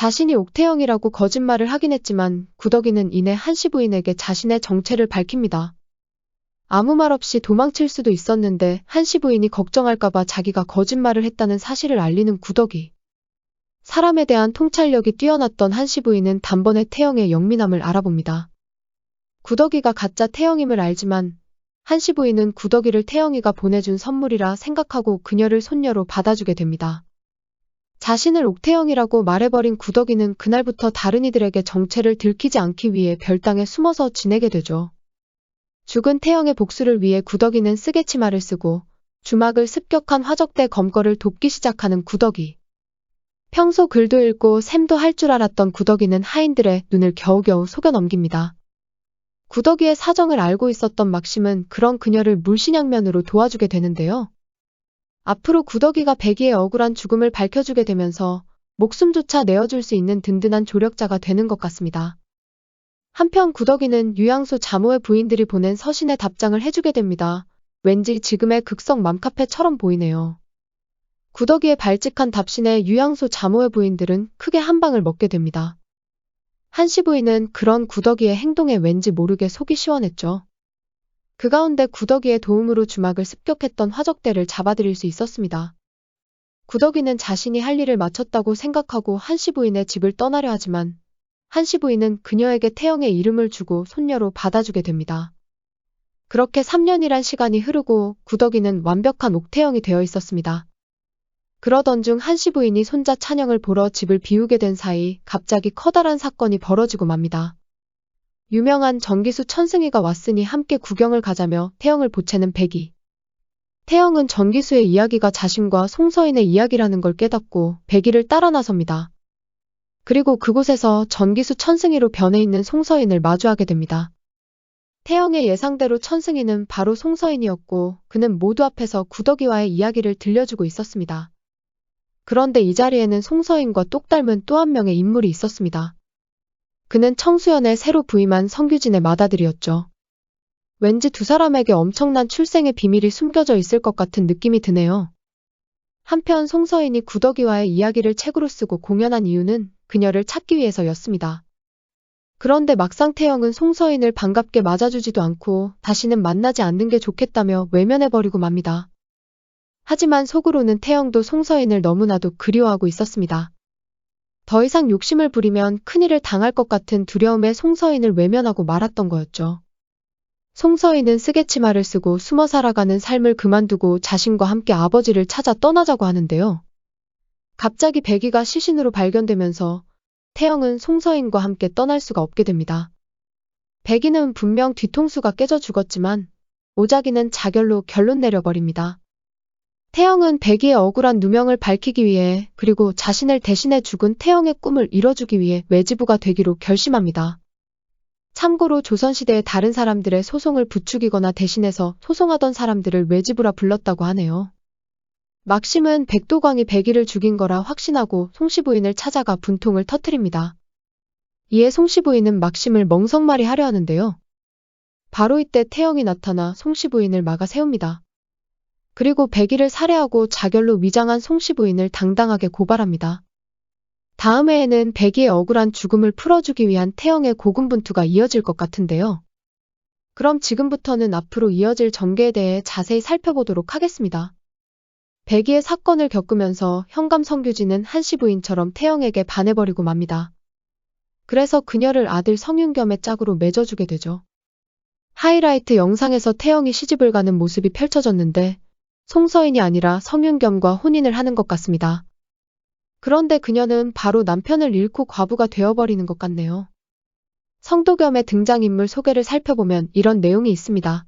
자신이 옥태영이라고 거짓말을 하긴 했지만 구덕이는 이내 한씨 부인에게 자신의 정체를 밝힙니다. 아무 말 없이 도망칠 수도 있었는데 한씨 부인이 걱정할까봐 자기가 거짓말을 했다는 사실을 알리는 구덕이. 사람에 대한 통찰력이 뛰어났던 한씨 부인은 단번에 태영의 영민함을 알아봅니다. 구덕이가 가짜 태영임을 알지만 한씨 부인은 구덕이를 태영이가 보내준 선물이라 생각하고 그녀를 손녀로 받아주게 됩니다. 자신을 옥태영이라고 말해버린 구덕이는 그날부터 다른 이들에게 정체를 들키지 않기 위해 별당에 숨어서 지내게 되죠. 죽은 태영의 복수를 위해 구덕이는 쓰개치마를 쓰고 주막을 습격한 화적대 검거를 돕기 시작하는 구덕이. 평소 글도 읽고 셈도 할 줄 알았던 구덕이는 하인들의 눈을 겨우겨우 속여 넘깁니다. 구덕이의 사정을 알고 있었던 막심은 그런 그녀를 물심양면으로 도와주게 되는데요. 앞으로 구덕이가 백이의 억울한 죽음을 밝혀주게 되면서 목숨조차 내어줄 수 있는 든든한 조력자가 되는 것 같습니다. 한편 구덕이는 유양소 자모의 부인들이 보낸 서신에 답장을 해주게 됩니다. 왠지 지금의 극성 맘카페처럼 보이네요. 구덕이의 발칙한 답신에 유양소 자모의 부인들은 크게 한 방을 먹게 됩니다. 한씨 부인은 그런 구덕이의 행동에 왠지 모르게 속이 시원했죠. 그 가운데 구덕이의 도움으로 주막을 습격했던 화적대를 잡아들일 수 있었습니다. 구덕이는 자신이 할 일을 마쳤다고 생각하고 한씨 부인의 집을 떠나려 하지만 한씨 부인은 그녀에게 태영의 이름을 주고 손녀로 받아주게 됩니다. 그렇게 3년이란 시간이 흐르고 구덕이는 완벽한 옥태영이 되어 있었습니다. 그러던 중 한씨 부인이 손자 찬영을 보러 집을 비우게 된 사이 갑자기 커다란 사건이 벌어지고 맙니다. 유명한 정기수 천승이가 왔으니 함께 구경을 가자며 태영을 보채는 백이. 태영은 정기수의 이야기가 자신과 송서인의 이야기라는 걸 깨닫고 백이를 따라 나섭니다. 그리고 그곳에서 정기수 천승이로 변해 있는 송서인을 마주하게 됩니다. 태영의 예상대로 천승이는 바로 송서인이었고 그는 모두 앞에서 구덕이와의 이야기를 들려주고 있었습니다. 그런데 이 자리에는 송서인과 똑 닮은 또 한 명의 인물이 있었습니다. 그는 청수연에 새로 부임한 성규진의 맏아들이었죠. 왠지 두 사람에게 엄청난 출생의 비밀이 숨겨져 있을 것 같은 느낌이 드네요. 한편 송서인이 구덕이와의 이야기를 책으로 쓰고 공연한 이유는 그녀를 찾기 위해서였습니다. 그런데 막상 태영은 송서인을 반갑게 맞아주지도 않고 다시는 만나지 않는 게 좋겠다며 외면해버리고 맙니다. 하지만 속으로는 태영도 송서인을 너무나도 그리워하고 있었습니다. 더 이상 욕심을 부리면 큰일을 당할 것 같은 두려움에 송서인을 외면하고 말았던 거였죠. 송서인은 쓰개치마를 쓰고 숨어 살아가는 삶을 그만두고 자신과 함께 아버지를 찾아 떠나자고 하는데요. 갑자기 백이가 시신으로 발견되면서 태영은 송서인과 함께 떠날 수가 없게 됩니다. 백이는 분명 뒤통수가 깨져 죽었지만 오자기는 자결로 결론 내려버립니다. 태영은 백이의 억울한 누명을 밝히기 위해 그리고 자신을 대신해 죽은 태영의 꿈을 이뤄주기 위해 외지부가 되기로 결심합니다. 참고로 조선시대의 다른 사람들의 소송을 부추기거나 대신해서 소송하던 사람들을 외지부라 불렀다고 하네요. 막심은 백도광이 백이를 죽인 거라 확신하고 송씨 부인을 찾아가 분통을 터뜨립니다. 이에 송씨 부인은 막심을 멍석말이 하려 하는데요. 바로 이때 태영이 나타나 송씨 부인을 막아 세웁니다. 그리고 백이를 살해하고 자결로 위장한 송씨 부인을 당당하게 고발합니다. 다음 해에는 백이의 억울한 죽음을 풀어주기 위한 태영의 고군분투가 이어질 것 같은데요. 그럼 지금부터는 앞으로 이어질 전개에 대해 자세히 살펴보도록 하겠습니다. 백이의 사건을 겪으면서 현감 성규진은 한씨 부인처럼 태영에게 반해버리고 맙니다. 그래서 그녀를 아들 성윤겸의 짝으로 맺어주게 되죠. 하이라이트 영상에서 태영이 시집을 가는 모습이 펼쳐졌는데 송서인이 아니라 성윤겸과 혼인을 하는 것 같습니다. 그런데 그녀는 바로 남편을 잃고 과부가 되어버리는 것 같네요. 성도겸의 등장인물 소개를 살펴보면 이런 내용이 있습니다.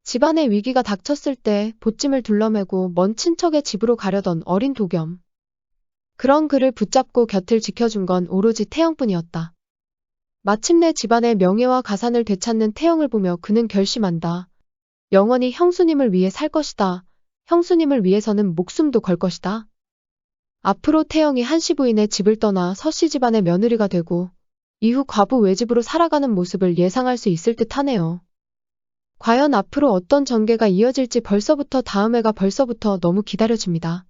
집안에 위기가 닥쳤을 때 보찜을 둘러매고 먼 친척의 집으로 가려던 어린 도겸. 그런 그를 붙잡고 곁을 지켜준 건 오로지 태영뿐이었다. 마침내 집안의 명예와 가산을 되찾는 태영을 보며 그는 결심한다. 영원히 형수님을 위해 살 것이다. 형수님을 위해서는 목숨도 걸 것이다. 앞으로 태영이 한씨 부인의 집을 떠나 서씨 집안의 며느리가 되고 이후 과부 외집으로 살아가는 모습을 예상할 수 있을 듯 하네요. 과연 앞으로 어떤 전개가 이어질지 다음 회가 벌써부터 너무 기다려집니다.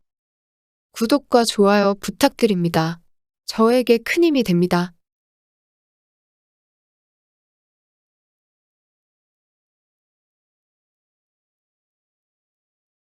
구독과 좋아요 부탁드립니다. 저에게 큰 힘이 됩니다.